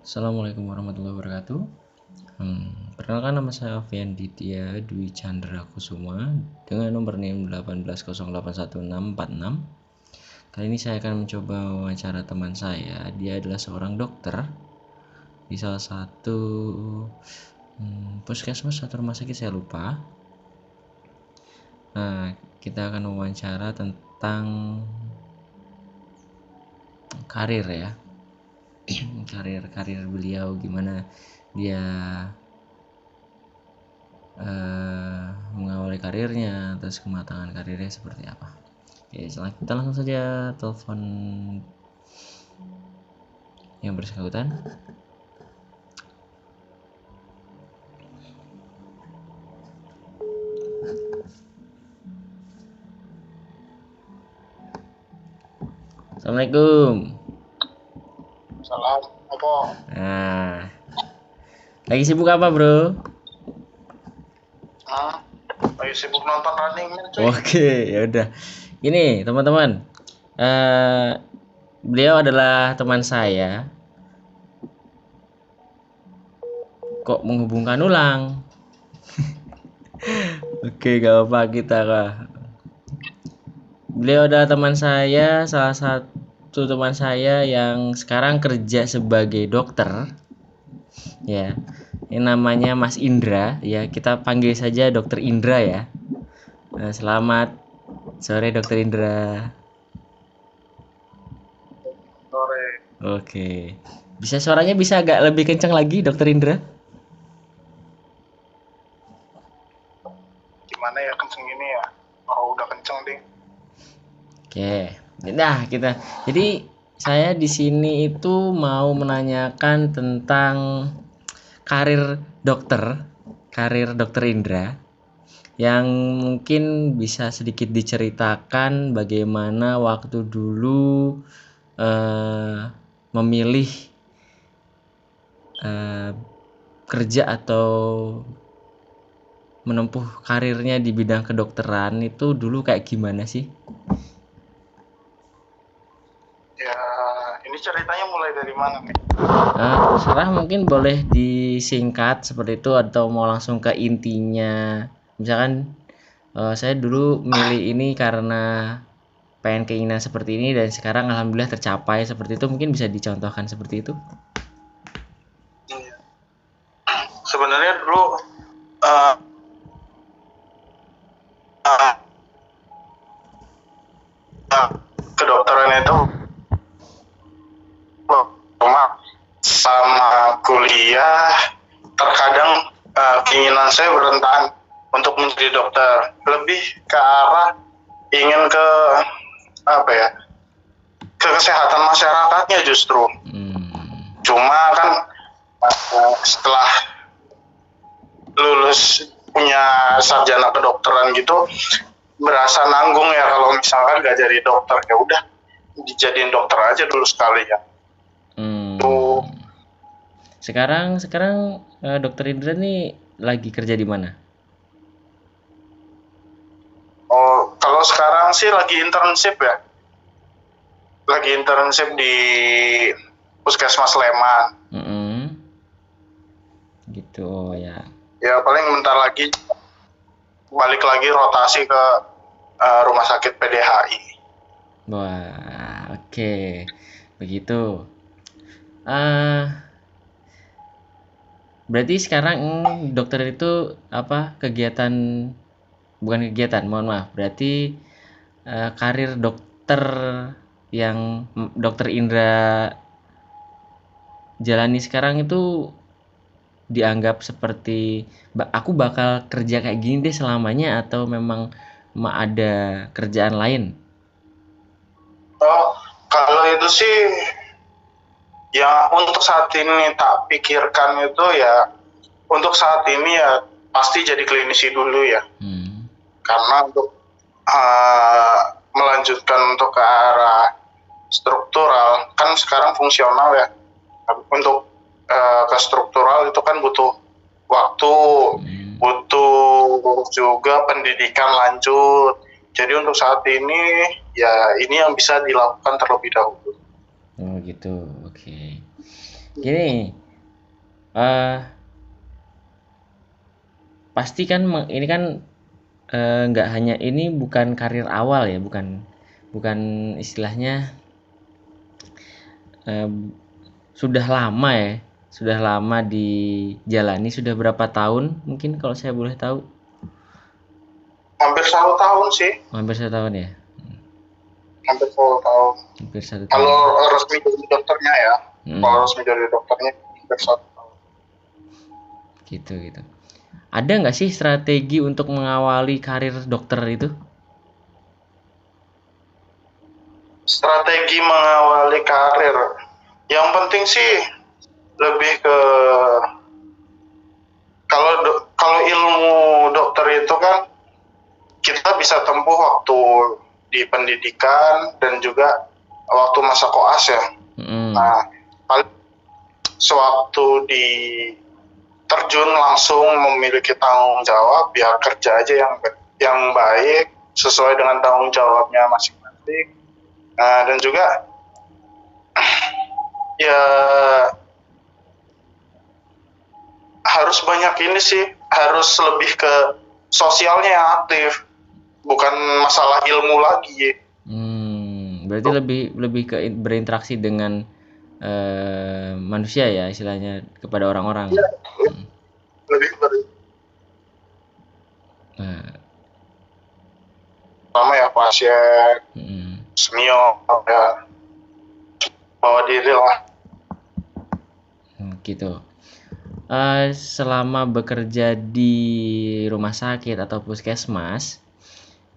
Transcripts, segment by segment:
Assalamualaikum warahmatullahi wabarakatuh. Perkenalkan nama saya Alfian Ditya Dwi Chandra Kusuma dengan nomor NIM 18081646. Kali ini saya akan mencoba wawancara teman saya. Dia adalah seorang dokter di salah satu puskesmas atau rumah sakit, saya lupa. Nah, kita akan wawancara tentang karir ya. karir beliau, gimana dia mengawali karirnya, terus kematangan karirnya seperti apa. Oke, kita langsung saja telepon yang bersangkutan. Assalamualaikum. Salam, apa? Nah, lagi sibuk apa, bro? Lagi sibuk nonton Running Man, cuy. Oke, ya udah. Ini teman-teman, beliau adalah teman saya. Kok menghubungkan ulang? Oke, gak apa-apa, kita kah. Beliau adalah teman saya, salah satu teman saya yang sekarang kerja sebagai dokter. Ya, ini namanya Mas Indra. Ya, kita panggil saja Dokter Indra ya. Nah, selamat sore Dokter Indra. Sore. Oke. Suaranya bisa agak lebih kencang lagi, Dokter Indra? Gimana ya kenceng ini ya? Oh, udah kenceng deh. Oke. Nah, kita. Jadi saya di sini itu mau menanyakan tentang karir dokter Indra, yang mungkin bisa sedikit diceritakan bagaimana waktu dulu memilih kerja atau menempuh karirnya di bidang kedokteran itu dulu kayak gimana sih? Ya, ini ceritanya mulai dari mana nih? Serah, mungkin boleh disingkat seperti itu atau mau langsung ke intinya. Misalkan saya dulu milih ini karena pengen keinginan seperti ini dan sekarang alhamdulillah tercapai seperti itu, mungkin bisa dicontohkan seperti itu. Sebenarnya dulu uh, uh, kedokteran itu cuma sama kuliah terkadang keinginan saya berhentaan untuk menjadi dokter, lebih ke arah ingin ke apa ya, ke kesehatan masyarakatnya justru. Cuma kan setelah lulus punya sarjana kedokteran gitu, berasa nanggung ya kalau misalkan gak jadi dokter. Ya udah dijadiin dokter aja dulu sekali ya. Tuh. Sekarang Dokter Indra nih lagi kerja di mana? Oh, kalau sekarang sih lagi internship ya. Lagi internship di Puskesmas Sleman. Gitu, oh ya. Ya paling bentar lagi balik lagi rotasi ke rumah sakit PDHI. Wah, oke. Begitu. Berarti sekarang dokter itu apa kegiatan, bukan kegiatan, mohon maaf. Berarti karir dokter yang Dokter Indra jalani sekarang itu dianggap seperti aku bakal kerja kayak gini deh selamanya, atau memang ada kerjaan lain? Oh, kalau itu sih ya untuk saat ini tak pikirkan itu ya, untuk saat ini ya pasti jadi klinisi dulu ya. Karena untuk melanjutkan untuk ke arah struktural kan sekarang fungsional ya. Untuk ke struktural itu kan butuh waktu, butuh juga pendidikan lanjut. Jadi untuk saat ini ya ini yang bisa dilakukan terlebih dahulu. Oh gitu, oke. Gini, eh pasti kan ini kan nggak hanya ini bukan karir awal ya, bukan bukan istilahnya eh, sudah lama ya, sudah lama dijalani, sudah berapa tahun mungkin kalau saya boleh tahu? Hampir 1 tahun sih, Hampir 1 tahun ya, hampir 1 tahun. hampir 1 tahun. Kalau resmi jadi dokternya ya, kalau Hmm, resmi jadi dokternya hampir 1 tahun. gitu gitu. Ada nggak sih strategi untuk mengawali karir dokter itu? Strategi mengawali karir, yang penting sih lebih ke kalau ilmu dokter itu kan kita bisa tempuh waktu di pendidikan dan juga waktu masa koas ya. Hmm, Nah, paling sewaktu di terjun langsung memiliki tanggung jawab, ya kerja aja yang baik sesuai dengan tanggung jawabnya masing-masing. Nah, dan juga ya harus banyak ini sih, harus lebih ke sosialnya yang aktif, bukan masalah ilmu lagi. berarti lebih lebih ke berinteraksi dengan manusia ya istilahnya kepada orang-orang. Ya, Hmm. lebih Nah, pertama ya pasien, hmm, semio, ya bawa diri lah. gitu. Selama bekerja di rumah sakit atau puskesmas,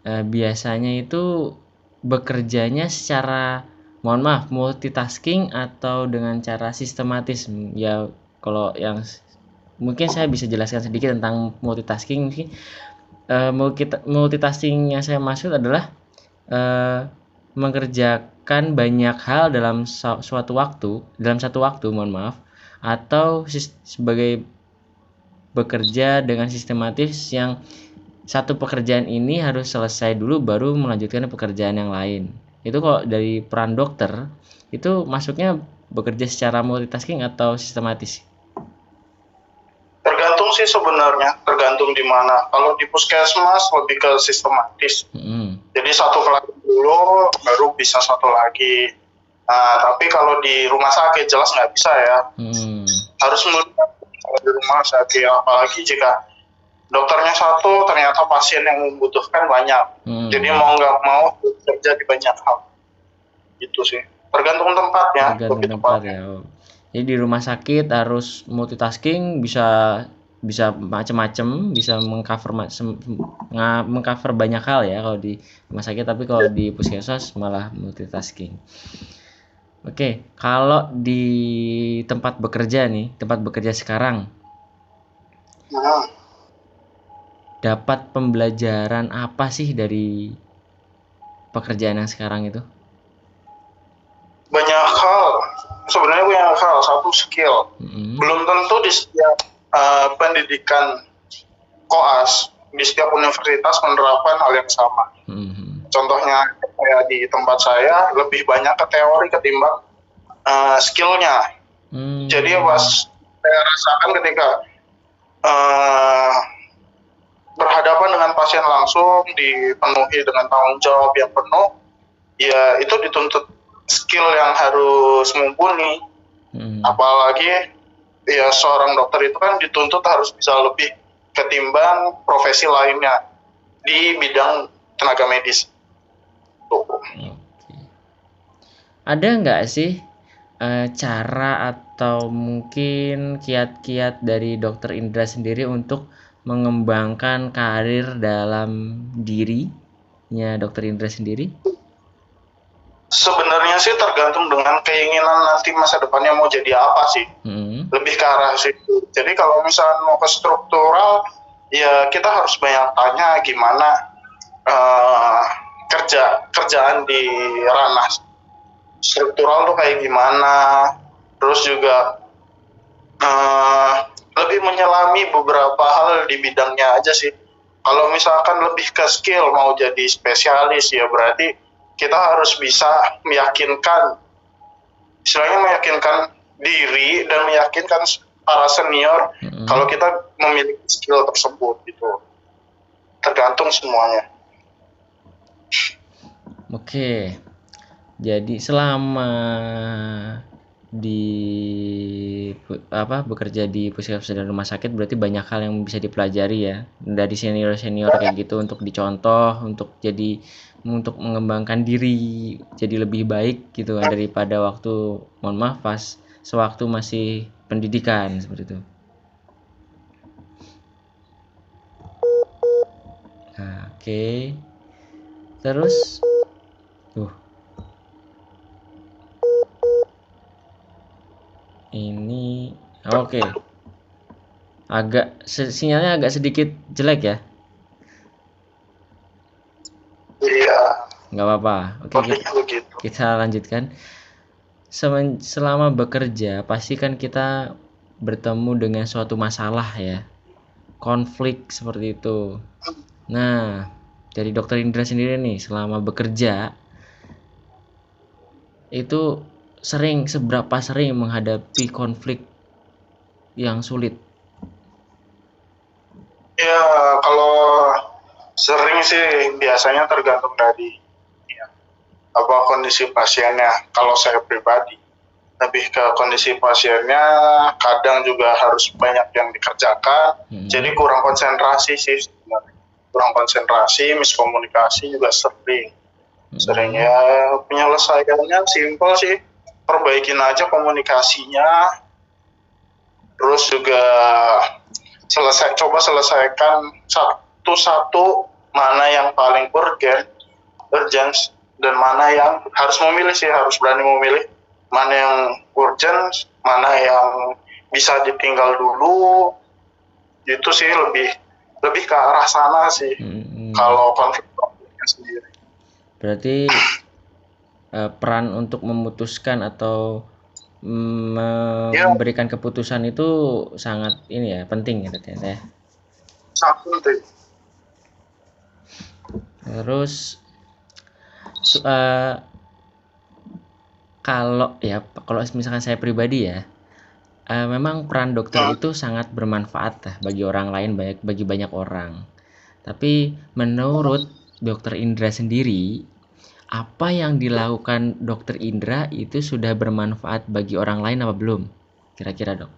biasanya itu bekerjanya secara, mohon maaf, multitasking atau dengan cara sistematis? Ya, kalau yang mungkin saya bisa jelaskan sedikit tentang multitasking. Mungkin multitasking yang saya maksud adalah mengerjakan banyak hal dalam suatu waktu, dalam satu waktu, mohon maaf, atau sebagai bekerja dengan sistematis yang satu pekerjaan ini harus selesai dulu baru melanjutkan pekerjaan yang lain. Itu kalau dari peran dokter itu masuknya bekerja secara multitasking atau sistematis? Tergantung sih sebenarnya, tergantung di mana. Kalau di puskesmas lebih ke sistematis. Hmm. Jadi satu kelas dulu, baru bisa satu lagi. Nah, tapi kalau di rumah sakit jelas nggak bisa ya. Hmm. Harus melihat kalau di rumah sakit, apalagi jika dokternya satu, ternyata pasien yang membutuhkan banyak. Jadi Hmm. mau nggak mau kerja di banyak hal. Gitu sih. Tergantung tempatnya, Tergantung lebih tempat tepatnya. ya. Jadi di rumah sakit harus multitasking, bisa bisa macam-macam, bisa mengcover banyak hal ya kalau di rumah sakit, tapi kalau di puskesmas malah multitasking. Oke, kalau di tempat bekerja nih, tempat bekerja sekarang, Hmm. dapat pembelajaran apa sih dari pekerjaan yang sekarang itu? Banyak hal, sebenarnya banyak hal. Satu skill. Mm-mm. Belum tentu di setiap pendidikan koas di setiap universitas menerapkan hal yang sama. Mm-mm. Contohnya kayak di tempat saya lebih banyak ke teori ketimbang skillnya. Jadi pas Hmm. saya rasakan ketika uh, berhadapan dengan pasien langsung dipenuhi dengan tanggung jawab yang penuh, ya itu dituntut skill yang harus mumpuni. Hmm. Apalagi ya seorang dokter itu kan dituntut harus bisa lebih ketimbang profesi lainnya di bidang tenaga medis. Tuh. Oke. Ada nggak sih cara atau mungkin kiat-kiat dari Dokter Indra sendiri untuk mengembangkan karir dalam dirinya Dokter Indra sendiri? Sebenarnya sih tergantung dengan keinginan nanti masa depannya mau jadi apa sih. Hmm. Lebih ke arah situ. Jadi kalau misalnya mau ke struktural, ya kita harus banyak tanya gimana uh, kerjaan di ranah struktural tuh kayak gimana. Terus juga uh, lebih menyelami beberapa hal di bidangnya aja sih. Kalau misalkan lebih ke skill mau jadi spesialis, ya berarti kita harus bisa meyakinkan istilahnya meyakinkan diri dan meyakinkan para senior kalau kita memiliki skill tersebut gitu. Tergantung semuanya. Oke. Jadi selama bekerja di puskesmas dan rumah sakit berarti banyak hal yang bisa dipelajari ya dari senior kayak gitu untuk dicontoh untuk mengembangkan diri jadi lebih baik gitu kan daripada waktu pas sewaktu masih pendidikan seperti itu. Nah, oke. Terus ini oke. Sinyalnya agak sedikit jelek ya. Iya. Nggak apa-apa. Oke, kita lanjutkan. Selama bekerja, pasti kan kita bertemu dengan suatu masalah ya. Konflik seperti itu. Nah, dari Dokter Indra sendiri nih, selama bekerja, itu seberapa sering menghadapi konflik yang sulit? Ya, kalau sering sih biasanya tergantung dari kondisi pasiennya. Kalau saya pribadi lebih ke kondisi pasiennya, kadang juga harus banyak yang dikerjakan, jadi kurang konsentrasi sih sebenarnya. Kurang konsentrasi, miskomunikasi juga sering. Seringnya penyelesaiannya simpel sih, perbaikin aja komunikasinya, terus juga coba selesaikan satu-satu mana yang paling urgent dan mana yang harus berani memilih mana yang urgent, mana yang bisa ditinggal dulu. Itu sih lebih ke arah sana sih. Kalau konfliknya sendiri. Berarti peran untuk memutuskan atau memberikan keputusan itu sangat penting ya ternyata ya. Sangat penting. Terus kalau misalkan saya pribadi ya, memang peran dokter itu sangat bermanfaat lah bagi orang lain, bagi banyak orang. Tapi menurut Dokter Indra sendiri, apa yang dilakukan Dokter Indra itu sudah bermanfaat bagi orang lain apa belum? Kira-kira dok?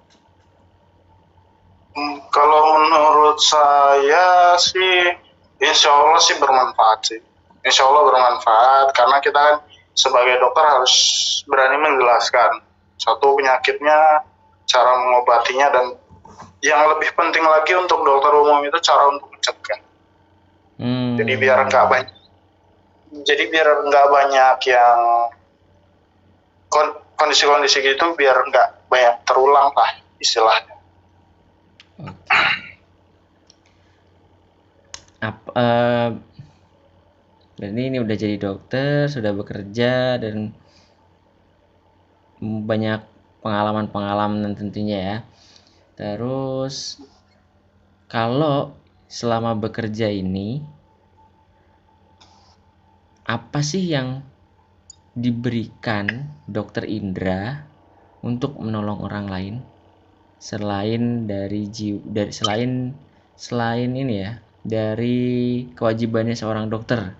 Kalau menurut saya sih, insya Allah sih bermanfaat sih. Insya Allah bermanfaat karena kita kan sebagai dokter harus berani menjelaskan satu penyakitnya, cara mengobatinya, dan yang lebih penting lagi untuk dokter umum itu cara untuk mencegah. Jadi biar nggak banyak yang kondisi-kondisi gitu, biar nggak banyak terulang lah istilahnya. Berarti ini udah jadi dokter, sudah bekerja dan banyak pengalaman tentunya ya. Terus kalau selama bekerja ini apa sih yang diberikan Dokter Indra untuk menolong orang lain selain dari kewajibannya seorang dokter?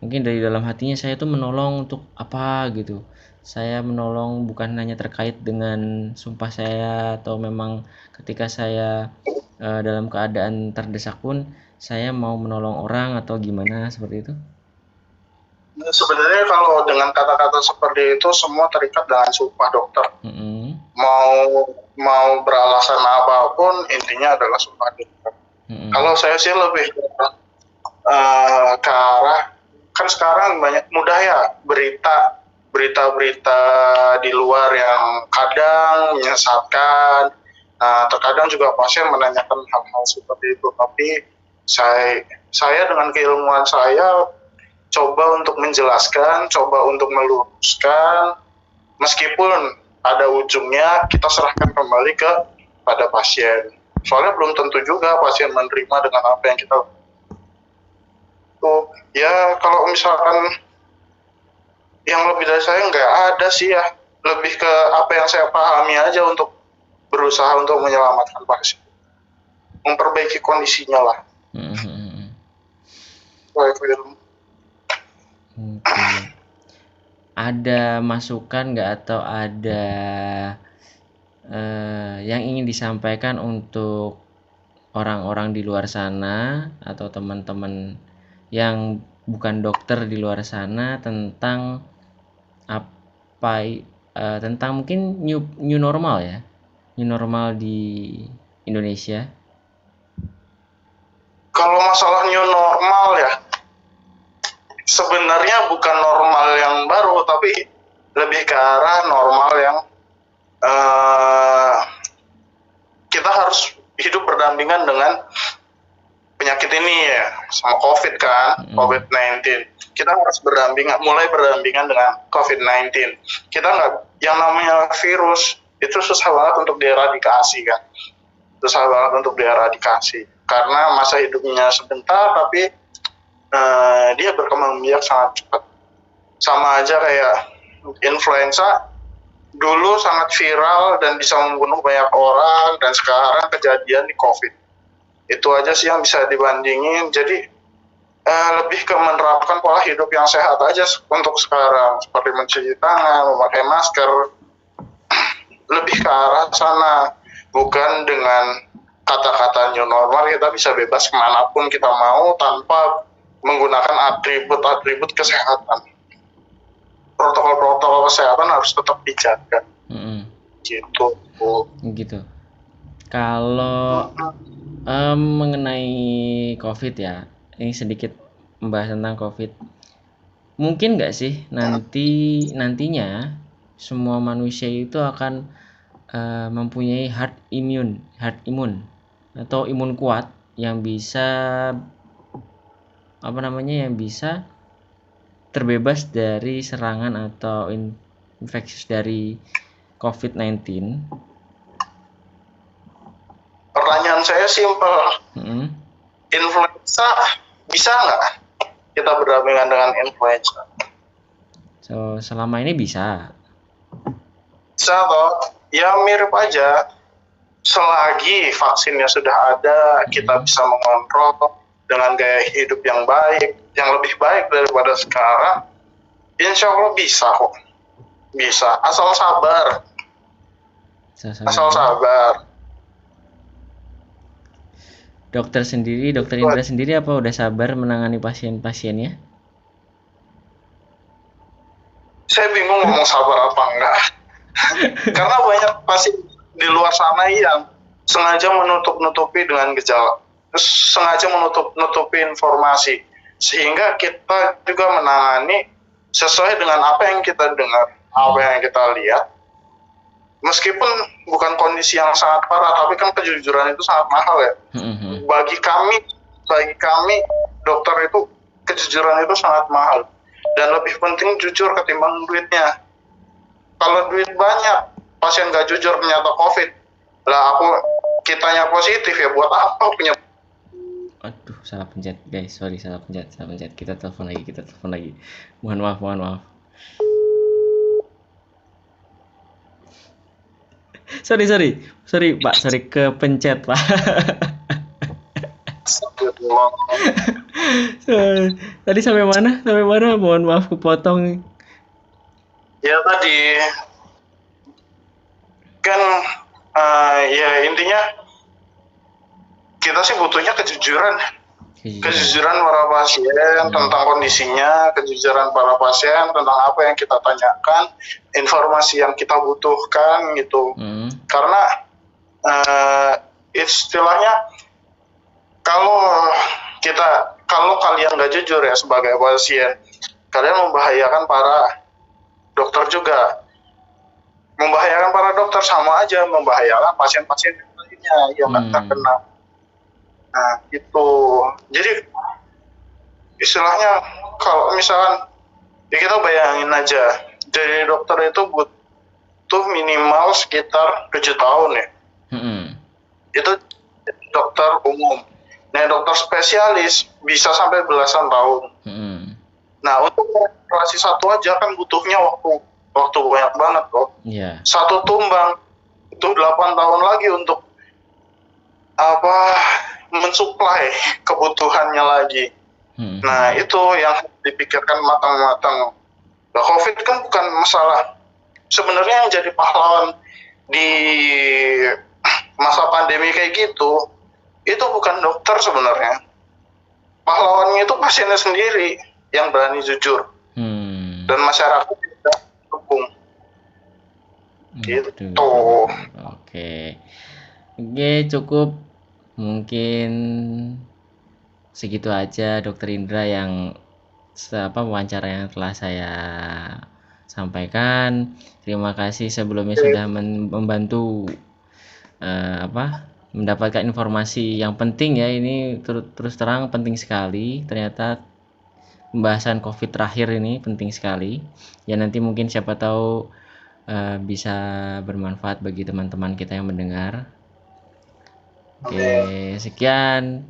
Mungkin dari dalam hatinya saya tuh menolong untuk apa gitu. Saya menolong bukan hanya terkait dengan sumpah saya atau memang ketika saya dalam keadaan terdesak pun saya mau menolong orang atau gimana seperti itu. Sebenarnya kalau dengan kata-kata seperti itu semua terikat dengan sumpah dokter. Mau beralasan apapun, intinya adalah sumpah dokter. Kalau saya sih lebih ke arah, kan sekarang mudah ya berita-berita di luar yang kadang menyesatkan. Nah, terkadang juga pasien menanyakan hal-hal seperti itu, tapi saya dengan keilmuan saya coba untuk menjelaskan, coba untuk meluruskan, meskipun pada ujungnya kita serahkan kembali pada pasien. Soalnya belum tentu juga pasien menerima dengan apa yang kita ya. Kalau misalkan yang lebih dari saya nggak ada sih ya, lebih ke apa yang saya pahami aja untuk berusaha untuk menyelamatkan pasien, memperbaiki kondisinya lah. Oke. Ada masukan nggak atau ada yang ingin disampaikan untuk orang-orang di luar sana atau teman-teman yang bukan dokter di luar sana tentang tentang mungkin new normal ya, new normal di Indonesia? Kalau masalah new normal ya, sebenarnya bukan normal yang baru, tapi lebih ke arah normal yang kita harus hidup berdampingan dengan penyakit ini ya, sama COVID kan, COVID-19. Kita harus mulai berdampingan dengan COVID-19. Kita nggak, yang namanya virus itu susah banget untuk dieradikasi kan, susah banget untuk dieradikasi karena masa hidupnya sebentar, tapi dia berkembang biak sangat cepat. Sama aja kayak influenza, dulu sangat viral dan bisa membunuh banyak orang, dan sekarang kejadian di COVID. Itu aja sih yang bisa dibandingin. Jadi lebih ke menerapkan pola hidup yang sehat aja untuk sekarang, seperti mencuci tangan, memakai masker, lebih ke arah sana. Bukan dengan kata-kata new normal kita bisa bebas kemanapun kita mau tanpa menggunakan atribut-atribut kesehatan. Protokol-protokol kesehatan harus tetap dijaga. Gitu. Kalau mengenai COVID ya, ini sedikit membahas tentang COVID. Mungkin nggak sih nantinya semua manusia itu akan mempunyai herd immune atau imun kuat yang bisa yang bisa terbebas dari serangan atau infeksi dari COVID-19? Pertanyaan saya simpel. Influenza bisa nggak kita berdampingan dengan influenza? So, selama ini bisa. Bisa toh? Ya mirip aja. Selagi vaksinnya sudah ada, kita bisa mengontrol dengan gaya hidup yang baik, yang lebih baik daripada sekarang, insya Allah bisa kok. Bisa, asal sabar. Asal sabar. Dokter Indra sendiri apa udah sabar menangani pasien-pasiennya? Saya bingung ngomong sabar apa enggak. Karena banyak pasien di luar sana yang sengaja menutup-nutupi dengan gejala, terus sengaja menutup-nutupi informasi, sehingga kita juga menangani sesuai dengan apa yang kita dengar, apa yang kita lihat. Meskipun bukan kondisi yang sangat parah, tapi kan kejujuran itu sangat mahal ya. Bagi kami dokter itu kejujuran itu sangat mahal, dan lebih penting jujur ketimbang duitnya. Kalau duit banyak, pasien nggak jujur ternyata COVID, lah kitanya positif ya buat apa punya? Aduh, salah pencet guys, sorry, salah pencet. Kita telepon lagi. Mohon maaf. Sorry Pak, kepencet Pak. Tadi sampai mana? Mohon maaf kepotong. Ya tadi kan ya intinya kita sih butuhnya kejujuran para pasien tentang kondisinya, kejujuran para pasien tentang apa yang kita tanyakan, informasi yang kita butuhkan gitu. Karena istilahnya kalau kalian nggak jujur ya sebagai pasien, kalian membahayakan para dokter juga. Membahayakan para dokter sama aja membahayakan pasien-pasien lainnya yang terkena. Nah, itu. Jadi istilahnya kalau misalkan ya kita bayangin aja, jadi dokter itu butuh minimal sekitar 7 tahun ya. Itu dokter umum. Nah, dokter spesialis bisa sampai belasan tahun. Nah, untuk operasi satu aja kan butuhnya waktu waktu banyak banget kok. Iya. Satu tumbang itu 8 tahun lagi untuk apa mensuplai kebutuhannya lagi. Nah, itu yang dipikirkan matang-matang. Nah, COVID kan bukan masalah. Sebenarnya yang jadi pahlawan di masa pandemi kayak gitu, itu bukan dokter sebenarnya. Pahlawannya itu pasiennya sendiri yang berani jujur. Dan masyarakat juga dukung. Gitu. Oke. Oke, cukup. Mungkin segitu aja Dokter Indra yang wawancara yang telah saya sampaikan. Terima kasih sebelumnya sudah membantu mendapatkan informasi yang penting ya. Ini terus terang penting sekali. Ternyata pembahasan COVID terakhir ini penting sekali. Ya nanti mungkin siapa tahu bisa bermanfaat bagi teman-teman kita yang mendengar. Oke, sekian.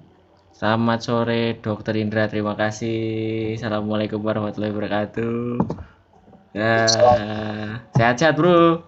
Selamat sore Dokter Indra, terima kasih. Assalamualaikum warahmatullahi wabarakatuh. Ya, sehat-sehat bro.